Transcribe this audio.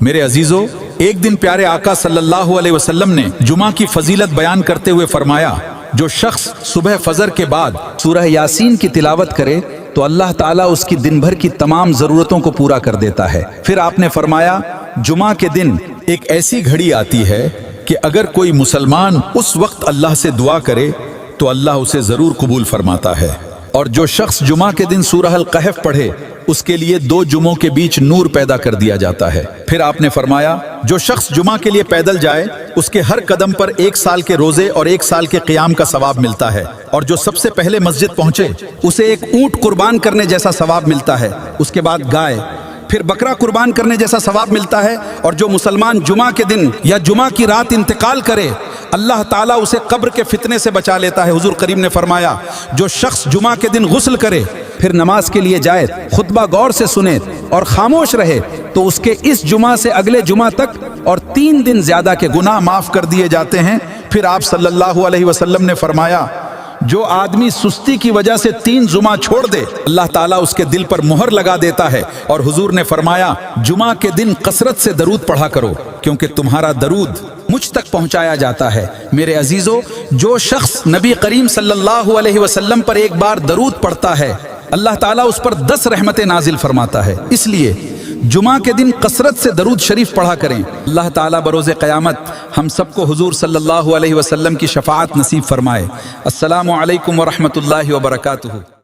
میرے عزیزو، ایک دن پیارے آقا صلی اللہ علیہ وسلم نے جمعہ کی فضیلت بیان کرتے ہوئے فرمایا، جو شخص صبح فجر کے بعد سورہ یاسین کی تلاوت کرے تو اللہ تعالیٰ اس کی دن بھر کی تمام ضرورتوں کو پورا کر دیتا ہے۔ پھر آپ نے فرمایا، جمعہ کے دن ایک ایسی گھڑی آتی ہے کہ اگر کوئی مسلمان اس وقت اللہ سے دعا کرے تو اللہ اسے ضرور قبول فرماتا ہے، اور جو شخص جمعہ کے دن سورہ القحف پڑھے اس کے لیے 2 جمعوں کے بیچ نور پیدا کر دیا جاتا ہے۔ پھر آپ نے فرمایا، جو شخص جمعہ کے لیے پیدل جائے اس کے ہر قدم پر 1 سال کے روزے اور 1 سال کے قیام کا ثواب ملتا ہے، اور جو سب سے پہلے مسجد پہنچے اسے ایک اونٹ قربان کرنے جیسا ثواب ملتا ہے، اس کے بعد گائے، پھر بکرا قربان کرنے جیسا ثواب ملتا ہے، اور جو مسلمان جمعہ کے دن یا جمعہ کی رات انتقال کرے اللہ تعالیٰ اسے قبر کے فتنے سے بچا لیتا ہے۔ حضور کریم نے فرمایا، جو شخص جمعہ کے دن غسل کرے پھر نماز کے لیے جائے، خطبہ غور سے سنے اور خاموش رہے تو اس کے اس جمعہ سے اگلے جمعہ تک اور 3 دن زیادہ کے گناہ معاف کر دیے جاتے ہیں۔ پھر آپ صلی اللہ علیہ وسلم نے فرمایا، جو آدمی سستی کی وجہ سے 3 جمعہ چھوڑ دے اللہ تعالیٰ اس کے دل پر مہر لگا دیتا ہے، اور حضور نے فرمایا، جمعہ کے دن کثرت سے درود پڑھا کرو کیونکہ تمہارا درود مجھ تک پہنچایا جاتا ہے۔ میرے عزیزو، جو شخص نبی کریم صلی اللہ علیہ وسلم پر ایک بار درود پڑھتا ہے اللہ تعالیٰ اس پر 10 رحمتیں نازل فرماتا ہے۔ اس لیے جمعہ کے دن کثرت سے درود شریف پڑھا کریں۔ اللہ تعالیٰ بروز قیامت ہم سب کو حضور صلی اللہ علیہ وسلم کی شفاعت نصیب فرمائے۔ السلام علیکم ورحمۃ اللہ وبرکاتہ۔